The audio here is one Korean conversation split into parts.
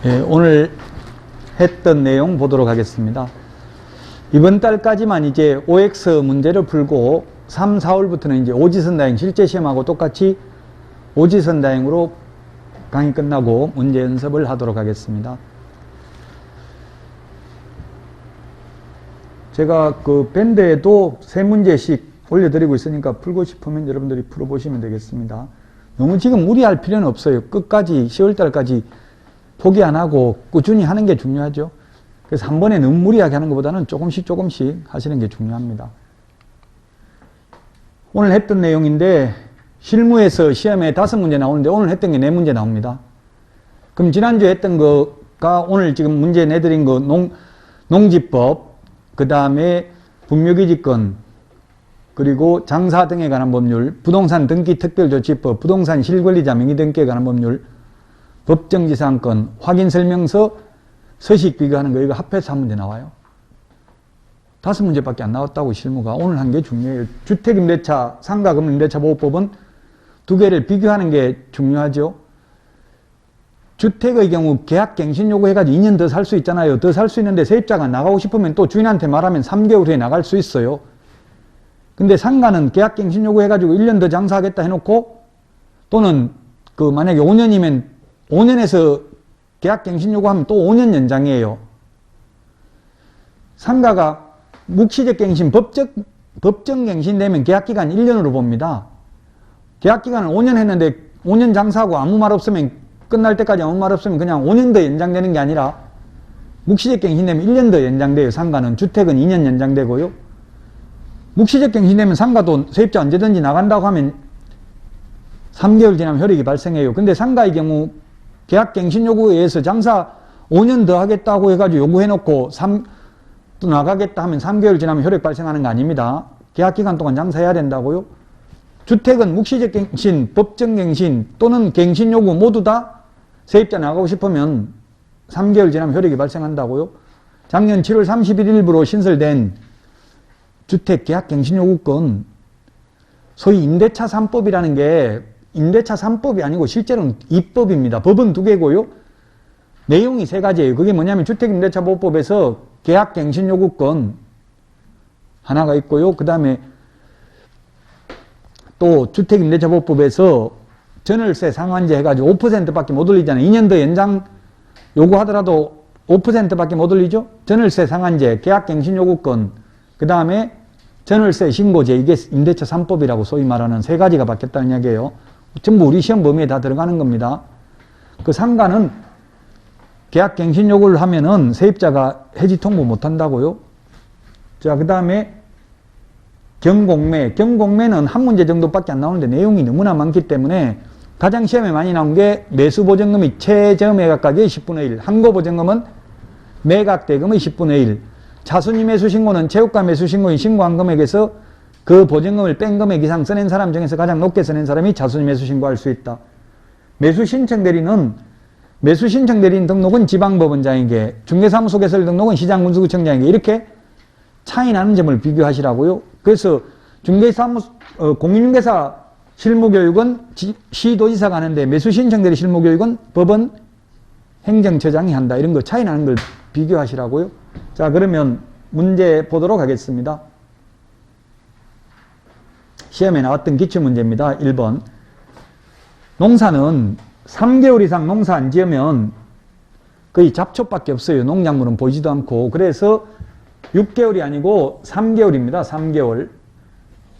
오늘 했던 내용 보도록 하겠습니다. 이번 달까지만 이제 OX 문제를 풀고 3, 4월부터는 이제 오지선다행 실제 시험하고 똑같이 오지선다행으로 강의 끝나고 문제 연습을 하도록 하겠습니다. 제가 그 밴드에도 3문제씩 올려드리고 있으니까 풀고 싶으면 여러분들이 풀어보시면 되겠습니다. 너무 지금 무리할 필요는 없어요. 끝까지 10월달까지 포기 안 하고 꾸준히 하는 게 중요하죠. 그래서 한 번에 너무 무리하게 하는 것보다는 조금씩 하시는 게 중요합니다. 오늘 했던 내용인데 실무에서 시험에 5문제 나오는데 오늘 했던 게 4문제 나옵니다. 그럼 지난주에 했던 거가 오늘 지금 문제 내드린 거 농지법, 그 다음에 분묘기지권, 그리고 장사 등에 관한 법률, 부동산 등기 특별조치법, 부동산 실권리자 명의 등기에 관한 법률, 법정지상권, 확인설명서, 서식 비교하는 거 이거 합해서 한 문제 나와요. 5문제밖에 안 나왔다고 실무가. 오늘 한 게 중요해요. 주택임대차, 상가금융임대차 보호법은 2개를 비교하는 게 중요하죠. 주택의 경우 계약갱신 요구해가지고 2년 더 살 수 있잖아요. 더 살 수 있는데 세입자가 나가고 싶으면 또 주인한테 말하면 3개월 후에 나갈 수 있어요. 근데 상가는 계약갱신 요구해가지고 1년 더 장사하겠다 해놓고 또는 그 만약에 5년이면 5년에서 계약갱신 요구하면 또 5년 연장이에요. 상가가 묵시적갱신, 법정갱신 되면 계약기간 1년으로 봅니다. 계약기간을 5년 했는데 5년 장사하고 아무 말 없으면 끝날 때까지 아무 말 없으면 그냥 5년 더 연장되는 게 아니라 묵시적갱신 되면 1년 더 연장돼요. 상가는. 주택은 2년 연장되고요. 묵시적갱신 되면 상가도 세입자 언제든지 나간다고 하면 3개월 지나면 효력이 발생해요. 근데 상가의 경우 계약갱신 요구에 의해서 장사 5년 더 하겠다고 해가지고 요구해놓고 또 나가겠다 하면 3개월 지나면 효력 발생하는 거 아닙니다. 계약기간 동안 장사해야 된다고요. 주택은 묵시적갱신, 법정갱신 또는 갱신 요구 모두 다 세입자 나가고 싶으면 3개월 지나면 효력이 발생한다고요. 작년 7월 31일부로 신설된 주택계약갱신요구권, 소위 임대차 3법이라는 게 임대차 3법이 아니고 실제로는 2법입니다. 법은 2개고요. 내용이 3가지예요. 그게 뭐냐면 주택임대차보호법에서 계약갱신요구권 하나가 있고요. 그 다음에 또 주택임대차보호법에서 전월세 상한제 해가지고 5%밖에 못 올리잖아요. 2년 더 연장 요구하더라도 5%밖에 못 올리죠. 전월세 상한제, 계약갱신요구권, 그 다음에 전월세 신고제, 이게 임대차 3법이라고 소위 말하는 3가지가 바뀌었다는 이야기예요. 전부 우리 시험 범위에 다 들어가는 겁니다. 그 상가는 계약갱신 요구를 하면은 세입자가 해지 통보 못 한다고요. 자, 그 다음에 경공매는 한 문제 정도밖에 안 나오는데 내용이 너무나 많기 때문에 가장 시험에 많이 나온 게 매수보증금이 최저매각가격의 10분의 1, 항고보증금은 매각대금의 10분의 1, 차순위 매수신고는 최고가 매수신고인 신고한 금액에서 그 보증금을 뺀 금액 이상 써낸 사람 중에서 가장 높게 써낸 사람이 차순위 매수신고할 수 있다. 매수신청대리인 등록은 지방법원장에게, 중개사무소 개설 등록은 시장군수구청장에게 이렇게 차이 나는 점을 비교하시라고요. 그래서 공인중개사 실무교육은 시도지사가 하는데 매수신청대리 실무교육은 법원 행정처장이 한다. 이런 거 차이 나는 걸 비교하시라고요. 자, 그러면 문제 보도록 하겠습니다. 시험에 나왔던 기출문제입니다. 1번. 농사는 3개월 이상 농사 안 지으면 거의 잡초밖에 없어요. 농작물은 보이지도 않고. 그래서 6개월이 아니고 3개월입니다. 3개월.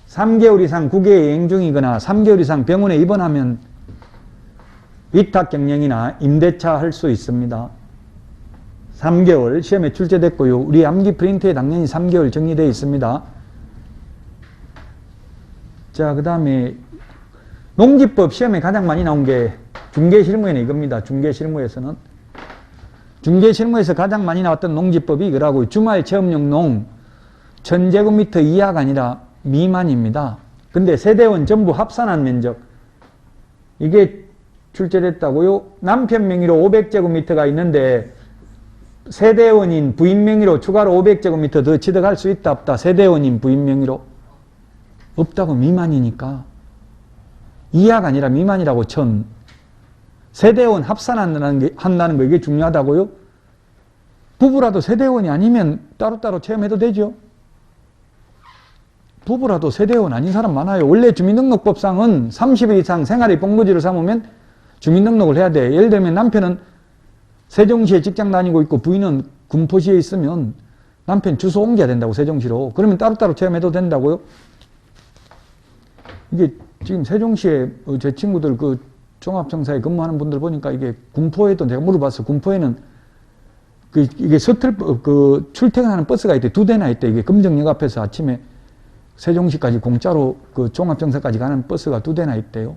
3개월 이상 국외에 여행 중이거나 3개월 이상 병원에 입원하면 위탁경영이나 임대차 할 수 있습니다. 3개월 시험에 출제됐고요. 우리 암기 프린트에 당연히 3개월 정리되어 있습니다. 자, 그 다음에 농지법 시험에 가장 많이 나온 게 중개실무에는 이겁니다. 중개실무에서는. 중개실무에서 가장 많이 나왔던 농지법이 이거라고요. 주말 체험용 농 1000제곱미터 이하가 아니라 미만입니다. 근데 세대원 전부 합산한 면적 이게 출제됐다고요. 남편 명의로 500제곱미터가 있는데 세대원인 부인 명의로 추가로 500제곱미터 더 취득할 수 있다 없다. 세대원인 부인 명의로 없다고. 미만이니까. 이하가 아니라 미만이라고 천. 세대원 합산한다는 거 이게 중요하다고요? 부부라도 세대원이 아니면 따로따로 체험해도 되죠. 부부라도 세대원 아닌 사람 많아요. 원래 주민등록법상은 30일 이상 생활의 본거지를 삼으면 주민등록을 해야 돼. 예를 들면 남편은 세종시에 직장 다니고 있고 부인은 군포시에 있으면 남편 주소 옮겨야 된다고, 세종시로. 그러면 따로따로 체험해도 된다고요? 이게 지금 세종시에 제 친구들 그 종합청사에 근무하는 분들 보니까 이게 군포에도 내가 물어봤어. 군포에는 이게 출퇴근하는 버스가 있대. 2대나 있대. 이게 금정역 앞에서 아침에 세종시까지 공짜로 그 종합청사까지 가는 버스가 2대나 있대요.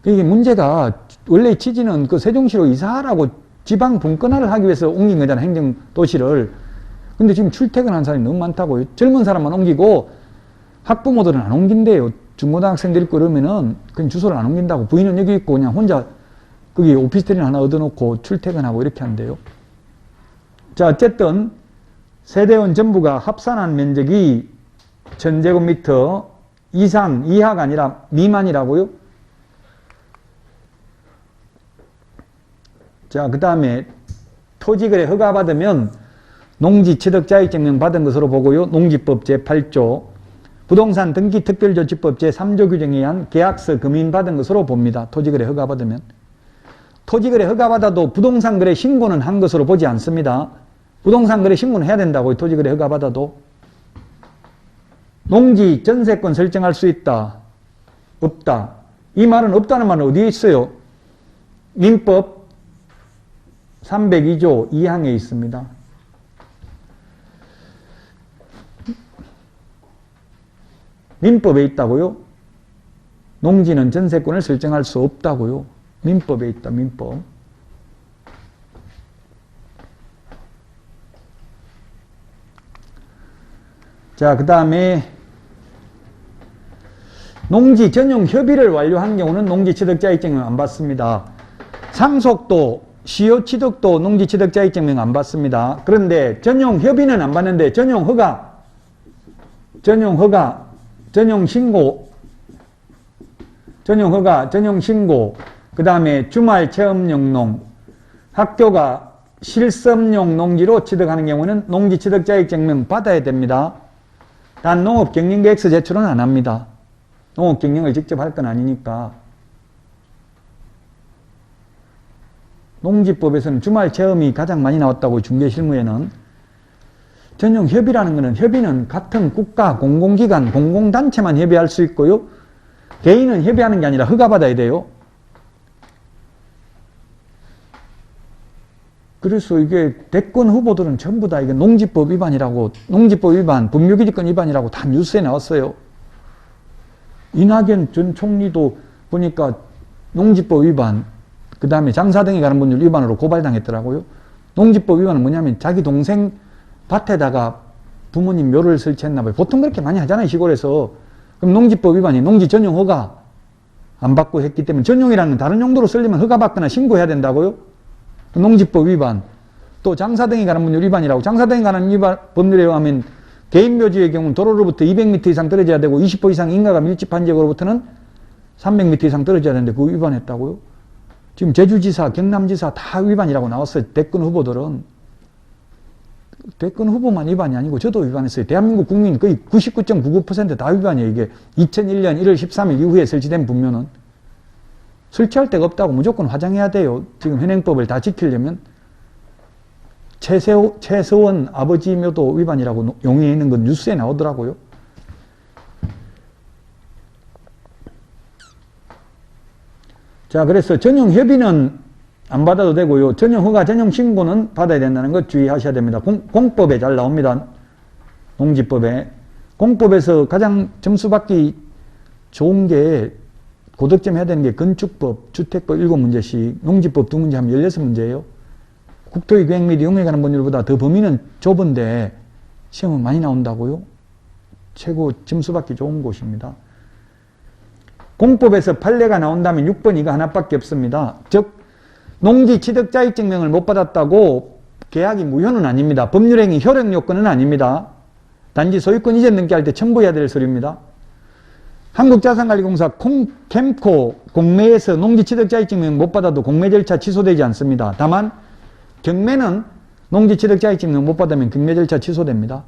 이게 문제가 원래 취지는 그 세종시로 이사하라고 지방 분권화를 하기 위해서 옮긴 거잖아, 행정도시를. 근데 지금 출퇴근하는 사람이 너무 많다고요. 젊은 사람만 옮기고 학부모들은 안 옮긴대요. 중고등학생들 있고 그러면은 그냥 주소를 안 옮긴다고. 부인은 여기 있고 그냥 혼자 거기 오피스텔이나 하나 얻어놓고 출퇴근하고 이렇게 한대요. 자, 어쨌든 세대원 전부가 합산한 면적이 1000제곱미터 이하가 아니라 미만이라고요. 자, 그 다음에 토지거래 허가받으면 농지취득자격증명 받은 것으로 보고요. 농지법 제8조 부동산 등기특별조치법 제3조 규정에 의한 계약서 금인받은 것으로 봅니다. 토지거래 허가받으면. 토지거래 허가받아도 부동산거래 신고는 한 것으로 보지 않습니다. 부동산거래 신고는 해야 된다고요. 토지거래 허가받아도. 농지 전세권 설정할 수 있다. 없다. 이 말은 없다는 말은 어디에 있어요? 민법 302조 2항에 있습니다. 민법에 있다고요? 농지는 전세권을 설정할 수 없다고요? 민법에 있다, 민법. 자, 그 다음에 농지 전용 협의를 완료한 경우는 농지취득자격증명 안 받습니다. 상속도, 시효취득도 농지취득자격증명 안 받습니다. 그런데 전용 협의는 안 받는데 전용 허가, 전용 신고, 그 다음에 주말 체험용 농, 학교가 실습용 농지로 취득하는 경우는 농지취득자격증명 받아야 됩니다. 단 농업경영계획서 제출은 안 합니다. 농업경영을 직접 할 건 아니니까. 농지법에서는 주말 체험이 가장 많이 나왔다고, 중개실무에는. 전용 협의라는 것은, 협의는 같은 국가, 공공기관, 공공단체만 협의할 수 있고요. 개인은 협의하는 게 아니라 허가받아야 돼요. 그래서 이게 대권 후보들은 전부 다 이게 농지법 위반이라고, 농지법 위반, 분묘기지권 위반이라고 다 뉴스에 나왔어요. 이낙연 전 총리도 보니까 농지법 위반, 그 다음에 장사등에 가는 분들 위반으로 고발당했더라고요. 농지법 위반은 뭐냐면 자기 동생 밭에다가 부모님 묘를 설치했나 봐요. 보통 그렇게 많이 하잖아요, 시골에서. 그럼 농지법 위반이 농지 전용 허가 안 받고 했기 때문에, 전용이라는 다른 용도로 쓰려면 허가받거나 신고해야 된다고요. 농지법 위반. 또 장사등에 가는 분들 위반이라고. 장사등에 가는 법률에 의하면 개인묘지의 경우는 도로로부터 200m 이상 떨어져야 되고 20호 이상 인가가 밀집한 지역으로부터는 300m 이상 떨어져야 되는데 그거 위반했다고요. 지금 제주지사, 경남지사 다 위반이라고 나왔어요. 대권 후보들은. 대권 후보만 위반이 아니고 저도 위반했어요. 대한민국 국민 거의 99.99% 다 위반이에요. 이게 2001년 1월 13일 이후에 설치된 분묘는. 설치할 데가 없다고 무조건 화장해야 돼요. 지금 현행법을 다 지키려면. 최서원 아버지 묘도 위반이라고 용의에 있는 건 뉴스에 나오더라고요. 자, 그래서 전용 협의는 안 받아도 되고요. 전용 허가, 전용 신고는 받아야 된다는 것 주의하셔야 됩니다. 공법에 잘 나옵니다. 농지법에. 공법에서 가장 점수 받기 좋은 게, 고득점 해야 되는 게 건축법, 주택법 7문제씩, 농지법 2문제 하면 16문제예요. 국토의 계획 및 이용에 관한 법률보다 더 범위는 좁은데 시험은 많이 나온다고요. 최고 점수 받기 좋은 곳입니다. 공법에서 판례가 나온다면 6번 이거 하나밖에 없습니다. 즉 농지 취득자격증명을 못 받았다고 계약이 무효는 아닙니다. 법률행위 효력 요건은 아닙니다. 단지 소유권 이전 등기할 때 첨부해야 될 서류입니다. 한국자산관리공사 캠코 공매에서 농지취득자격증명 못 받아도 공매 절차 취소되지 않습니다. 다만 경매는 농지취득자격증명 못 받으면 경매 절차 취소됩니다.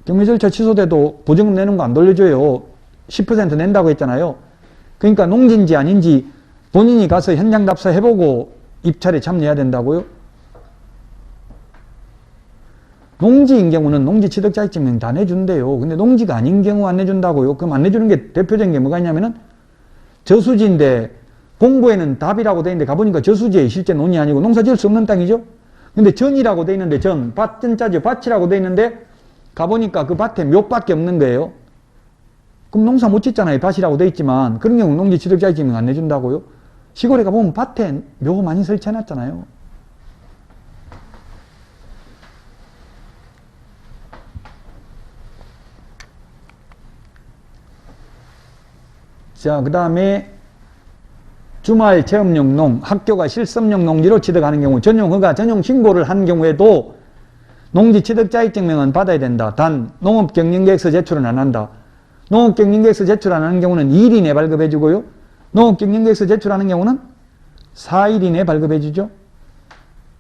경매 절차 취소돼도 보증금 내는 거 안 돌려줘요. 10% 낸다고 했잖아요. 그러니까 농지인지 아닌지 본인이 가서 현장 답사해보고 입찰에 참여해야 된다고요. 농지인 경우는 농지취득자격증명 다 내준대요. 근데 농지가 아닌 경우 안 내준다고요. 그럼 안 내주는 게 대표적인 게 뭐가 있냐면은 저수지인데 공부에는 답이라고 돼 있는데 가보니까 저수지에 실제 논이 아니고 농사 지을 수 없는 땅이죠. 근데 전이라고 돼 있는데 밭, 전자죠. 밭이라고 돼 있는데 가보니까 그 밭에 묘밖에 없는 거예요. 그럼 농사 못 짓잖아요. 밭이라고 돼 있지만. 그런 경우 농지취득자격증명 안 내준다고요. 시골에 가보면 밭에 묘 많이 설치해놨잖아요. 자, 그 다음에 주말 체험용 농, 학교가 실습용 농지로 취득하는 경우 전용허가, 전용신고를 한 경우에도 농지취득자격증명은 받아야 된다. 단 농업경영계획서 제출은 안 한다. 농업경영계획서 제출 안 하는 경우는 2일 이내 발급해 주고요. 농업경영계획서 제출하는 경우는 4일 이내 발급해 주죠.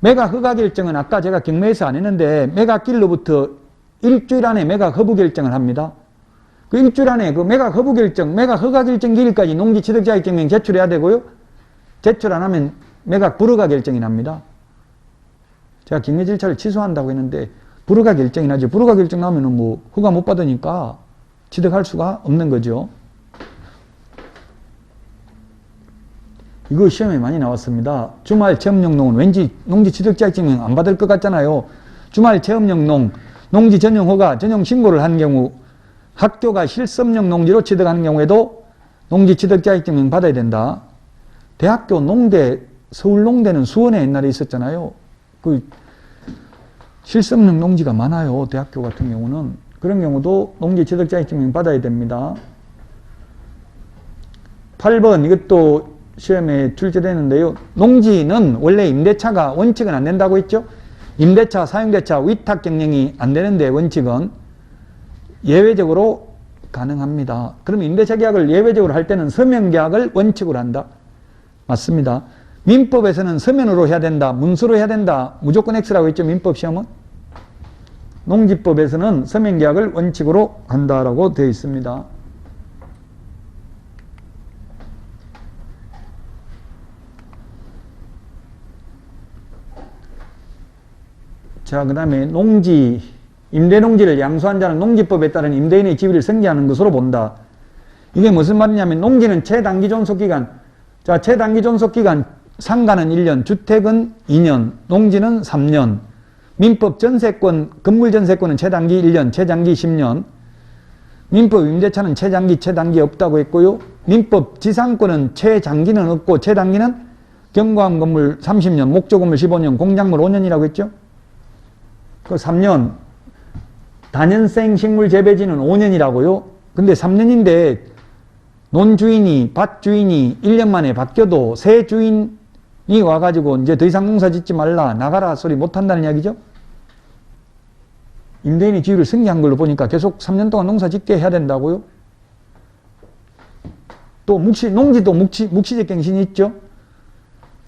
매각허가결정은 아까 제가 경매에서 안 했는데 매각일로부터 일주일 안에 매각허부결정을 합니다. 그 일주일 안에 그 매각허부결정, 매각허가결정 기일까지 농지취득자격증명 제출해야 되고요. 제출 안 하면 매각불허가결정이 납니다. 제가 경매 절차를 취소한다고 했는데 불허가결정이 나죠. 불허가결정 나오면 뭐 허가 못 받으니까 취득할 수가 없는 거죠. 이거 시험에 많이 나왔습니다. 주말 체험용 농은 왠지 농지취득자격증명 안 받을 것 같잖아요. 주말 체험용 농, 농지 전용 허가, 전용 신고를 한 경우 학교가 실습용 농지로 취득하는 경우에도 농지취득자격증명 받아야 된다. 대학교 농대, 서울농대는 수원에 옛날에 있었잖아요. 그 실습용 농지가 많아요. 대학교 같은 경우는. 그런 경우도 농지취득자격증명 받아야 됩니다. 8번 이것도 시험에 출제되는데요. 농지는 원래 임대차가 원칙은 안 된다고 했죠. 임대차, 사용대차, 위탁경영이 안 되는데 원칙은 예외적으로 가능합니다. 그러면 임대차 계약을 예외적으로 할 때는 서면 계약을 원칙으로 한다. 맞습니다. 민법에서는 서면으로 해야 된다. 문서로 해야 된다. 무조건 X라고 했죠. 민법 시험은. 농지법에서는 서면 계약을 원칙으로 한다라고 되어 있습니다. 자, 그 다음에 농지, 임대농지를 양수한 자는 농지법에 따른 임대인의 지위를 승계하는 것으로 본다. 이게 무슨 말이냐면 농지는 최단기 존속기간, 자, 최단기 존속기간 상가는 1년, 주택은 2년, 농지는 3년, 민법 전세권, 건물 전세권은 최단기 1년, 최장기 10년, 민법 임대차는 최장기 없다고 했고요. 민법 지상권은 최장기는 없고 최단기는 경과한 건물 30년, 목조 건물 15년, 공작물 5년이라고 했죠. 그 3년, 단연생 식물 재배지는 5년이라고요. 근데 3년인데 논주인이, 밭주인이 1년 만에 바뀌어도 새 주인이 와가지고 이제 더 이상 농사 짓지 말라, 나가라 소리 못한다는 이야기죠. 임대인의 지위를 승계한 걸로 보니까 계속 3년 동안 농사 짓게 해야 된다고요. 또 농지도 묵시적 갱신이 있죠.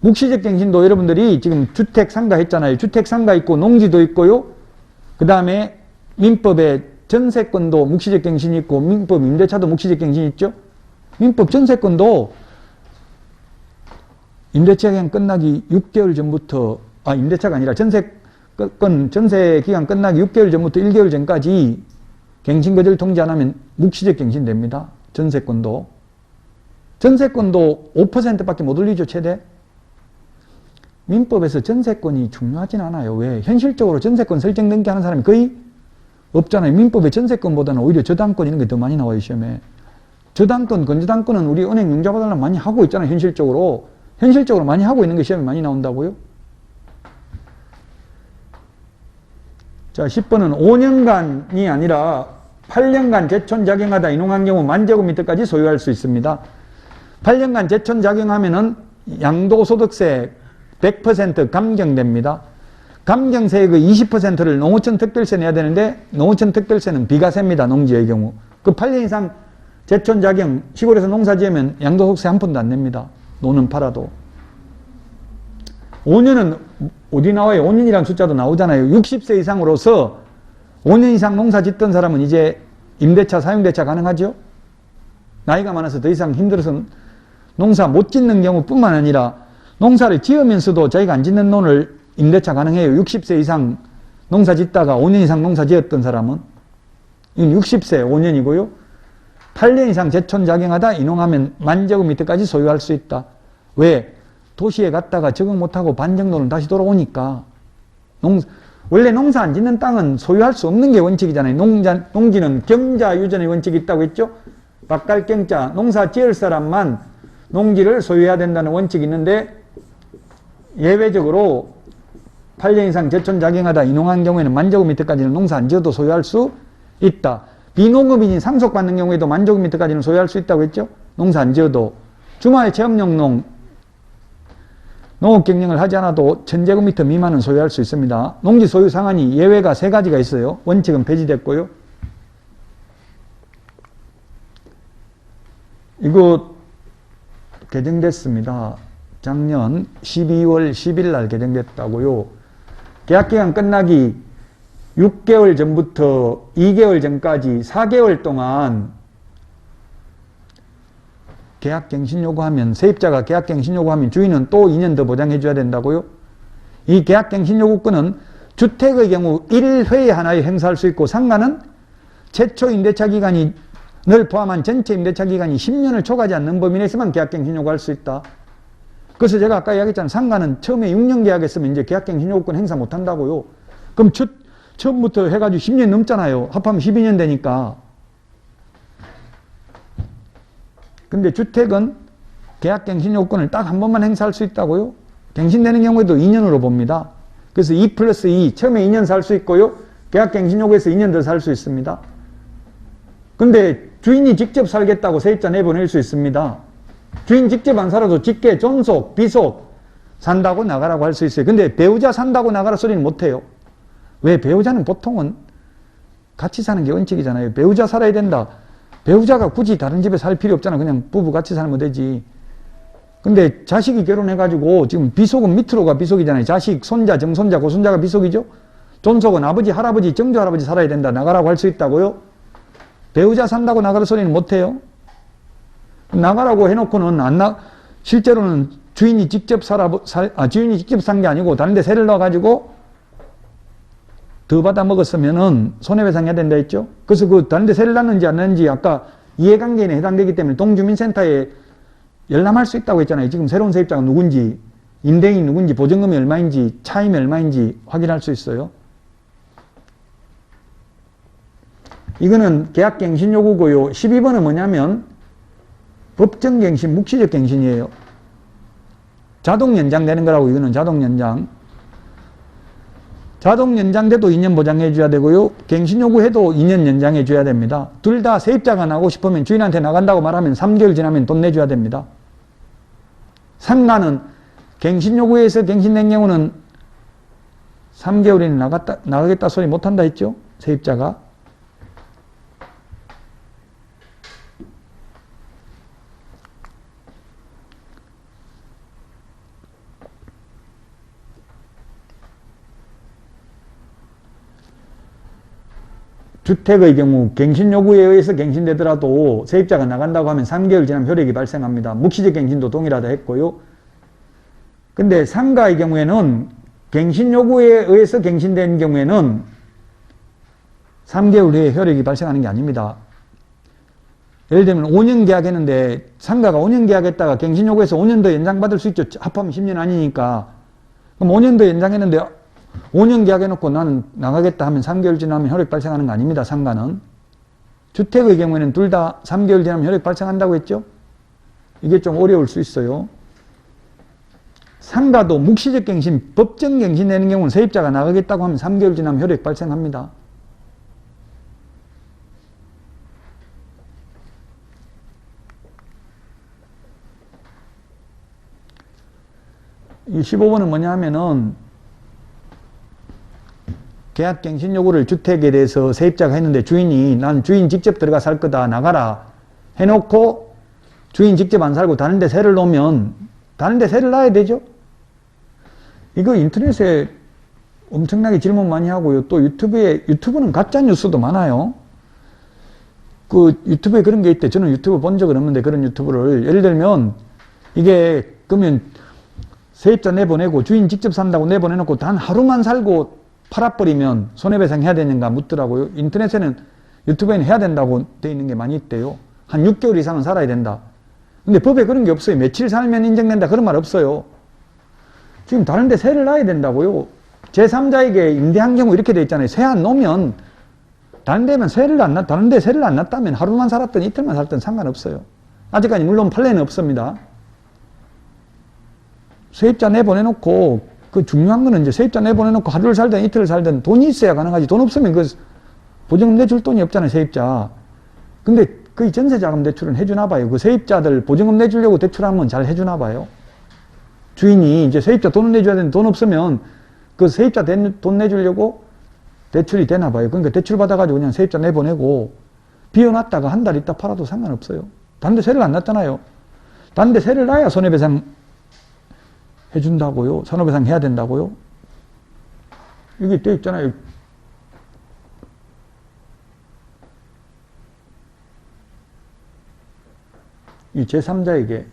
묵시적 갱신도 여러분들이 지금 주택 상가 했잖아요. 주택 상가 있고 농지도 있고요. 그 다음에 민법에 전세권도 묵시적 갱신이 있고 민법 임대차도 묵시적 갱신이 있죠. 민법 전세권도 임대차 기간 끝나기 6개월 전부터, 임대차가 아니라 전세 기간 끝나기 6개월 전부터 1개월 전까지 갱신거절 통지 안 하면 묵시적 갱신됩니다. 전세권도 5%밖에 못 올리죠. 최대. 민법에서 전세권이 중요하진 않아요. 왜? 현실적으로 전세권 설정 등기하는 사람이 거의 없잖아요. 민법의 전세권보다는 오히려 저당권 이런 게 더 많이 나와요. 시험에. 저당권, 건저당권은 우리 은행 융자받으려면 많이 하고 있잖아요. 현실적으로 많이 하고 있는 게 시험에 많이 나온다고요. 자, 10번은 5년간이 아니라 8년간 제촌작용하다 인용한 경우 만제곱미터까지 소유할 수 있습니다. 8년간 제촌작용하면은 양도소득세 100% 감경됩니다. 감경세액의 20%를 농어촌 특별세 내야 되는데 농어촌 특별세는 비과세입니다. 농지의 경우. 그 8년 이상 제촌자경, 시골에서 농사 지으면 양도소득세 한 푼도 안 냅니다. 노는 팔아도. 5년은 어디 나와요? 5년이라는 숫자도 나오잖아요. 60세 이상으로서 5년 이상 농사 짓던 사람은 이제 임대차, 사용대차 가능하죠? 나이가 많아서 더 이상 힘들어서 농사 못 짓는 경우뿐만 아니라 농사를 지으면서도 자기가 안 짓는 논을 임대차 가능해요. 60세 이상 농사 짓다가 5년 이상 농사 지었던 사람은. 이건 60세 5년이고요. 8년 이상 제촌자경하다 인용하면 만제곱 미터까지 소유할 수 있다. 왜? 도시에 갔다가 적응 못하고 반 정도는 다시 돌아오니까. 원래 농사 안 짓는 땅은 소유할 수 없는 게 원칙이잖아요. 농지는 경자 유전의 원칙이 있다고 했죠. 박갈경자, 농사 지을 사람만 농지를 소유해야 된다는 원칙이 있는데 예외적으로 8년 이상 제촌자경하다 인용한 경우에는 만제곱 미터까지는 농사 안 지어도 소유할 수 있다. 비농업인이 상속받는 경우에도 만제곱 미터까지는 소유할 수 있다고 했죠. 농사 안 지어도. 주말 체험용농 농업 경영을 하지 않아도 1000제곱미터 미만은 소유할 수 있습니다. 농지 소유 상한이 예외가 3가지가 있어요. 원칙은 폐지됐고요. 이거 개정됐습니다. 작년 12월 10일 날 개정됐다고요. 계약기간 끝나기 6개월 전부터 2개월 전까지 4개월 동안 계약갱신 요구하면, 세입자가 계약갱신 요구하면 주인은 또 2년 더 보장해 줘야 된다고요. 이 계약갱신 요구권은 주택의 경우 1회에 하나에 행사할 수 있고, 상가는 최초 임대차 기간을 포함한 전체 임대차 기간이 10년을 초과하지 않는 범위 내에서만 계약갱신 요구할 수 있다. 그래서 제가 아까 이야기했잖아요. 상가는 처음에 6년 계약했으면 이제 계약갱신 요구권 행사 못 한다고요. 그럼 처음부터 해가지고 10년 넘잖아요. 합하면 12년 되니까. 근데 주택은 계약갱신 요건을 딱 한 번만 행사할 수 있다고요. 갱신되는 경우에도 2년으로 봅니다. 그래서 2+2, 처음에 2년 살 수 있고요. 계약갱신 요구에서 2년 더 살 수 있습니다. 근데 주인이 직접 살겠다고 세입자 내보낼 수 있습니다. 주인 직접 안 살아도 직계, 존속, 비속 산다고 나가라고 할 수 있어요. 근데 배우자 산다고 나가라 소리는 못해요. 왜? 배우자는 보통은 같이 사는 게 원칙이잖아요. 배우자 살아야 된다. 배우자가 굳이 다른 집에 살 필요 없잖아. 그냥 부부 같이 살면 되지. 근데 자식이 결혼해가지고 지금 비속은 밑으로가 비속이잖아요. 자식, 손자, 정손자, 고손자가 비속이죠. 존속은 아버지, 할아버지, 정조 할아버지 살아야 된다. 나가라고 할 수 있다고요. 배우자 산다고 나가라 소리는 못해요. 나가라고 해놓고는 실제로는 주인이 직접 주인이 직접 산 게 아니고 다른 데 세를 넣어가지고 더 받아 먹었으면은 손해배상해야 된다 했죠. 그래서 그 다른 데 세를 놨는지 안 놨는지 아까 이해관계인에 해당되기 때문에 동주민센터에 열람할 수 있다고 했잖아요. 지금 새로운 세입자가 누군지, 임대인이 누군지, 보증금이 얼마인지, 차임이 얼마인지 확인할 수 있어요. 이거는 계약갱신 요구고요. 12번은 뭐냐면 법정갱신, 묵시적 갱신이에요. 자동 연장되는 거라고. 이거는 자동 연장. 자동 연장돼도 2년 보장해 줘야 되고요. 갱신 요구해도 2년 연장해 줘야 됩니다. 둘 다 세입자가 나고 싶으면 주인한테 나간다고 말하면 3개월 지나면 돈 내줘야 됩니다. 상가는 갱신 요구에서 갱신된 경우는 3개월이나 나가겠다 소리 못한다 했죠. 세입자가. 주택의 경우 갱신 요구에 의해서 갱신되더라도 세입자가 나간다고 하면 3개월 지나면 효력이 발생합니다. 묵시적 갱신도 동일하다 했고요. 근데 상가의 경우에는 갱신 요구에 의해서 갱신된 경우에는 3개월 후에 효력이 발생하는 게 아닙니다. 예를 들면 5년 계약했는데 상가가 5년 계약했다가 갱신 요구해서 5년 더 연장받을 수 있죠. 합하면 10년 아니니까. 그럼 5년 더 연장했는데 5년 계약해놓고 나는 나가겠다 하면 3개월 지나면 효력 발생하는 거 아닙니다. 상가는. 주택의 경우에는 둘 다 3개월 지나면 효력 발생한다고 했죠. 이게 좀 어려울 수 있어요. 상가도 묵시적 갱신, 법정 갱신 되는 경우는 세입자가 나가겠다고 하면 3개월 지나면 효력 발생합니다. 이 15번은 뭐냐 하면은 계약갱신 요구를 주택에 대해서 세입자가 했는데 주인이 난 주인 직접 들어가 살 거다 나가라 해놓고 주인 직접 안 살고 다른 데 세를 놓으면 다른 데 세를 놔야 되죠. 이거 인터넷에 엄청나게 질문 많이 하고요. 또 유튜브는 가짜 뉴스도 많아요. 그 유튜브에 그런 게 있대. 저는 유튜브 본 적은 없는데 그런 유튜브를 예를 들면 이게 그러면 세입자 내보내고 주인 직접 산다고 내보내놓고 단 하루만 살고 팔아버리면 손해배상 해야 되는가 묻더라고요. 인터넷에는 유튜브에는 해야 된다고 돼 있는 게 많이 있대요. 한 6개월 이상은 살아야 된다. 근데 법에 그런 게 없어요. 며칠 살면 인정된다 그런 말 없어요. 지금 다른 데 세를 놔야 된다고요. 제3자에게 임대한 경우 이렇게 돼 있잖아요. 세 안 놓으면 다른 데면 다른 데 세를 안 놨다면 하루만 살았든 이틀만 살든 상관없어요. 아직까지 물론 판례는 없습니다. 세입자 내보내놓고 그 중요한 거는 이제 세입자 내보내놓고 하루를 살든 이틀을 살든 돈이 있어야 가능하지. 돈 없으면 그 보증금 내줄 돈이 없잖아요. 세입자. 근데 거의 전세자금 대출은 해주나 봐요. 그 세입자들 보증금 내주려고 대출하면 잘 해주나 봐요. 주인이 이제 세입자 돈을 내줘야 되는데 돈 없으면 그 세입자 돈 내주려고 대출이 되나 봐요. 그러니까 대출 받아가지고 그냥 세입자 내보내고 비워놨다가 한 달 있다 팔아도 상관없어요. 다른 데 세를 안 놨잖아요. 다른 데 세를 놔야 손해배상 해준다고요. 손해배상 해야 된다고요. 이게 돼 있잖아요. 이 제3자에게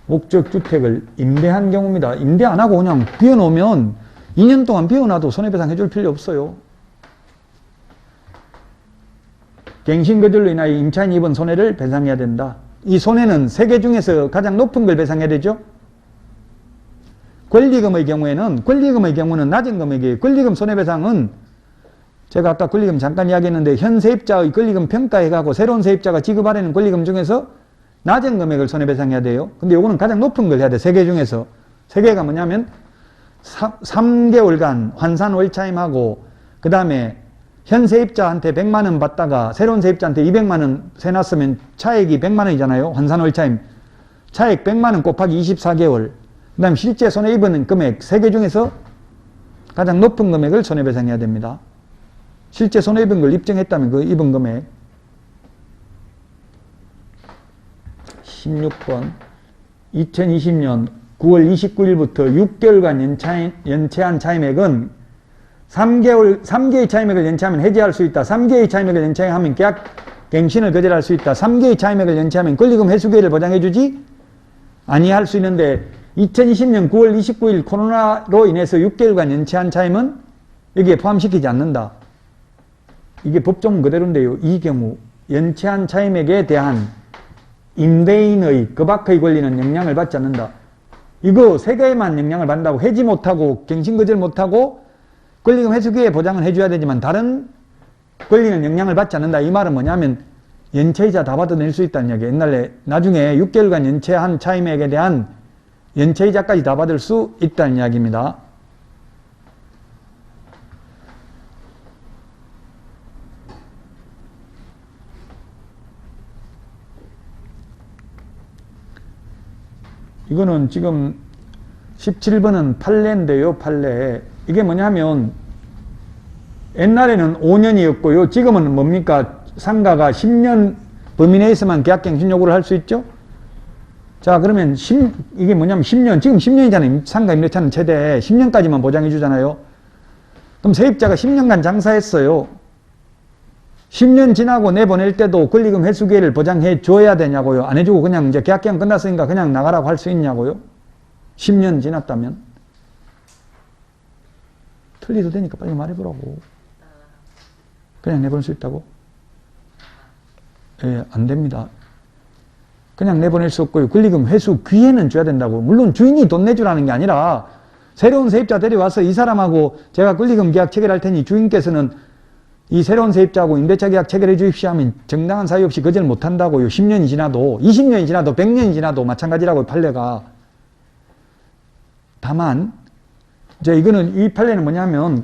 목적주택을 임대한 경우입니다. 임대 안 하고 그냥 비워놓으면 2년 동안 비워놔도 손해배상 해줄 필요 없어요. 갱신거절로 인하여 임차인이 입은 손해를 배상해야 된다. 이 손해는 세 개 중에서 가장 높은 걸 배상해야 되죠. 권리금의 경우는 낮은 금액이에요. 권리금 손해배상은 제가 아까 권리금 잠깐 이야기했는데 현 세입자의 권리금 평가해가고 새로운 세입자가 지급하려는 권리금 중에서 낮은 금액을 손해배상해야 돼요. 근데 요거는 가장 높은 걸 해야 돼. 세 개 중에서. 세 개가 뭐냐면 3개월간 환산 월차임하고 그 다음에 현 세입자한테 100만 원 받다가 새로운 세입자한테 200만 원 세놨으면 차액이 100만 원이잖아요. 환산 월차임. 차액 100만 원 곱하기 24개월. 그 다음에 실제 손해 입은 금액 3개 중에서 가장 높은 금액을 손해배상해야 됩니다. 실제 손해 입은 걸 입증했다면 그 입은 금액 16번 2020년 9월 29일부터 6개월간 연체한 차임액은 3개의 차임액을 연체하면 해지할 수 있다. 3개의 차임액을 연체하면 계약 갱신을 거절할 수 있다. 3개의 차임액을 연체하면 권리금 회수 기회를 보장해주지 아니할 수 있는데 2020년 9월 29일 코로나로 인해서 6개월간 연체한 차임은 여기에 포함시키지 않는다. 이게 법조문 그대로인데요. 이 경우 연체한 차임액에 대한 임대인의 그 밖의 권리는 영향을 받지 않는다. 이거 세 개에만 영향을 받는다고 해지 못하고 갱신거절 못하고 권리금 회수기에 보장을 해줘야 되지만 다른 권리는 영향을 받지 않는다. 이 말은 뭐냐면 연체이자 다 받아낼 수 있다는 이야기예요. 옛날에 나중에 6개월간 연체한 차임액에 대한 연체이자까지 다 받을 수 있다는 이야기입니다. 이거는 지금 17번은 판례인데요. 판례. 이게 뭐냐면 옛날에는 5년이었고요. 지금은 뭡니까? 상가가 10년 범위 내에서만 계약갱신 요구를 할 수 있죠. 자, 그러면 이게 뭐냐면 10년, 지금 10년이잖아요. 상가 임대차는 최대 10년까지만 보장해 주잖아요. 그럼 세입자가 10년간 장사했어요. 10년 지나고 내보낼 때도 권리금 회수 기회를 보장해 줘야 되냐고요. 안 해주고 그냥 이제 계약기간 끝났으니까 그냥 나가라고 할 수 있냐고요. 10년 지났다면. 틀리도 되니까 빨리 말해보라고. 그냥 내보낼 수 있다고? 예, 안 됩니다. 그냥 내보낼 수 없고요. 권리금 회수 기회는 줘야 된다고. 물론 주인이 돈 내주라는 게 아니라 새로운 세입자 데려와서 이 사람하고 제가 권리금 계약 체결할 테니 주인께서는 이 새로운 세입자하고 임대차 계약 체결해 주십시오 하면 정당한 사유 없이 거절 못한다고요. 10년이 지나도 20년이 지나도 100년이 지나도 마찬가지라고요. 판례가. 다만 이제 이거는 이 판례는 뭐냐면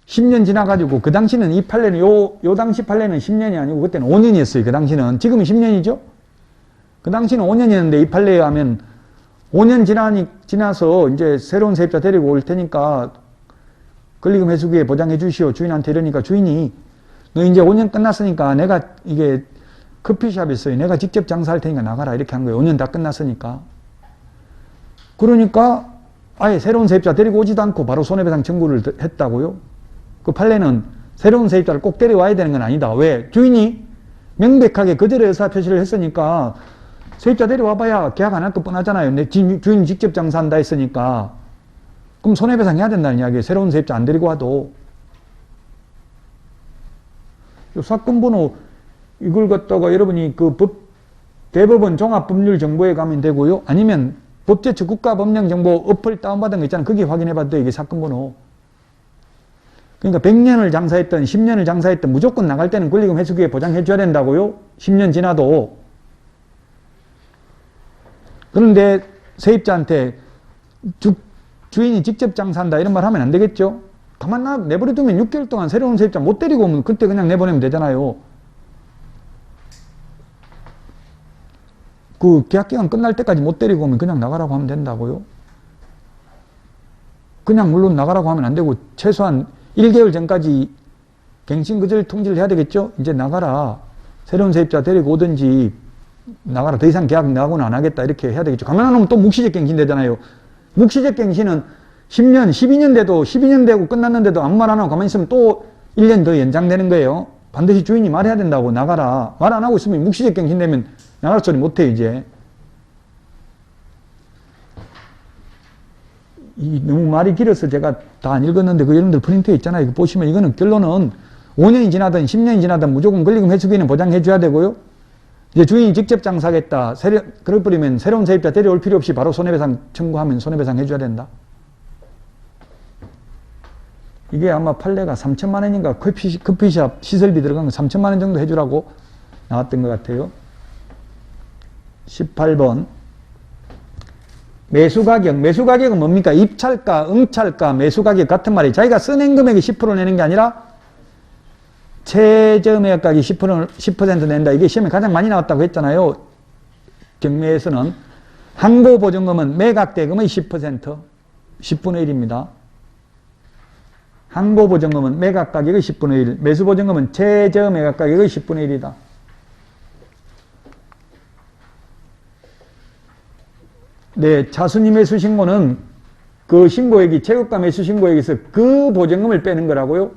10년 지나가지고 그 당시는 이 판례는 요 당시 판례는 10년이 아니고 그때는 5년이었어요. 그 당시는. 지금은 10년이죠. 그 당시는 5년이었는데 이 판례에 하면 5년 지나서 이제 새로운 세입자 데리고 올 테니까 권리금 회수기에 보장해 주시오. 주인한테 이러니까 주인이 너 이제 5년 끝났으니까 내가 이게 커피숍에 있어요. 내가 직접 장사할 테니까 나가라. 이렇게 한 거예요. 5년 다 끝났으니까. 그러니까 아예 새로운 세입자 데리고 오지도 않고 바로 손해배상 청구를 했다고요? 그 판례는 새로운 세입자를 꼭 데려와야 되는 건 아니다. 왜? 주인이 명백하게 거절의 의사표시를 했으니까 세입자 데려와봐야 계약 안 할 거 뻔하잖아요. 내 주인이 직접 장사한다 했으니까. 그럼 손해배상 해야 된다는 이야기예요. 새로운 세입자 안 데리고 와도. 요 사건 번호 이걸 갖다가 여러분이 그 대법원 종합법률정보에 가면 되고요. 아니면 법제처 국가법령정보 어플 다운받은 거 있잖아요. 거기 확인해 봐도 이게 사건 번호. 그러니까 100년을 장사했던 10년을 장사했던 무조건 나갈 때는 권리금 회수기에 보장해 줘야 된다고요. 10년 지나도. 그런데 세입자한테 주인이 직접 장사한다 이런 말 하면 안 되겠죠. 가만 내버려 두면 6개월 동안 새로운 세입자 못 데리고 오면 그때 그냥 내보내면 되잖아요. 그 계약기간 끝날 때까지 못 데리고 오면 그냥 나가라고 하면 된다고요. 그냥 물론 나가라고 하면 안 되고 최소한 1개월 전까지 갱신거절 통지를 해야 되겠죠. 이제 나가라. 새로운 세입자 데리고 오든지 나가라. 더 이상 계약 나하고는 안 하겠다. 이렇게 해야 되겠죠. 가만 안 하면 또 묵시적 갱신 되잖아요. 묵시적 갱신은 10년, 12년 돼도 12년 되고 끝났는데도 아무 말 안 하고 가만히 있으면 또 1년 더 연장되는 거예요. 반드시 주인이 말해야 된다고. 나가라. 말 안 하고 있으면 묵시적 갱신 되면 나갈 소리 못해 이제. 너무 말이 길어서 제가 다 안 읽었는데 그 여러분들 프린트에 있잖아요. 이거 보시면 이거는 결론은 5년이 지나든 10년이 지나든 무조건 권리금 회수기는 보장해 줘야 되고요. 이제 주인이 직접 장사하겠다. 그럴 뿐이면 새로운 세입자 데려올 필요 없이 바로 손해배상 청구하면 손해배상 해줘야 된다. 이게 아마 판례가 3천만 원인가 커피숍 시설비 들어간 거 3천만 원 정도 해주라고 나왔던 것 같아요. 18번 매수가격. 매수가격은 뭡니까? 입찰가, 응찰가, 매수가격 같은 말이에요. 자기가 써낸 금액이 10% 내는 게 아니라 최저매각가격이 10% 낸다. 이게 시험에 가장 많이 나왔다고 했잖아요. 경매에서는. 항고보증금은 매각대금의 10%, 10분의 1입니다. 항고보증금은 매각가격의 10분의 1, 매수보증금은 최저매각가격의 10분의 1이다. 네, 차순위 매수 신고는 그 신고액이 최고가 매수 신고액에서 그 보증금을 빼는 거라고요.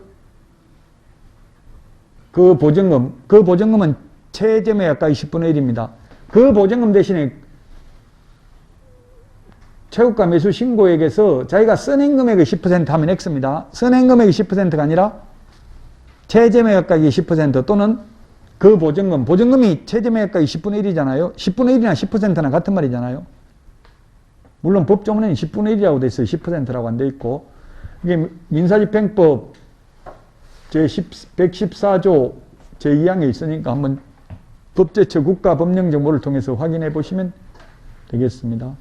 그 보증금은 최저매각가의 10분의 1입니다. 그 보증금 대신에 최고가 매수 신고액에서 자기가 써낸 금액의 10% 하면 X입니다. 써낸 금액이 10%가 아니라 최저매각가격이 10% 또는 그 보증금이 최저매각가격이 10분의 1이잖아요. 10분의 1이나 10%나 같은 말이잖아요. 물론 법조문에는 10분의 1이라고 돼 있어요. 10%라고 안 돼 있고. 이게 민사집행법 제114조 제2항에 있으니까 한번 법제처 국가법령정보를 통해서 확인해 보시면 되겠습니다.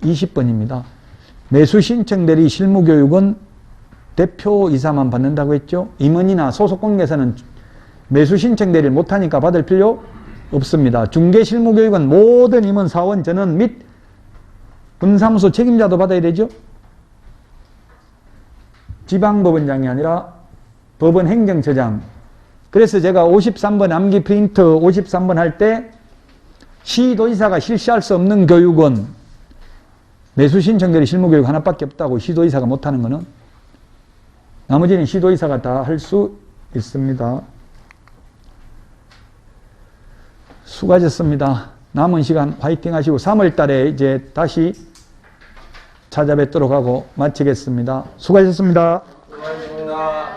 20번입니다. 매수신청대리 실무교육은 대표이사만 받는다고 했죠. 임원이나 소속공개사는 매수신청대리를 못하니까 받을 필요 없습니다. 중개실무교육은 모든 임원, 사원, 전원 및 분사무소 책임자도 받아야 되죠. 지방법원장이 아니라 법원 행정처장. 그래서 제가 53번 암기 프린트 53번 할 때 시도지사가 실시할 수 없는 교육은 매수신청대리 실무교육 하나밖에 없다고. 시도지사가 못하는 거는. 나머지는 시도지사가 다 할 수 있습니다. 수고하셨습니다. 남은 시간 화이팅 하시고 3월 달에 이제 다시 찾아뵙도록 하고 마치겠습니다. 수고하셨습니다. 수고하셨습니다.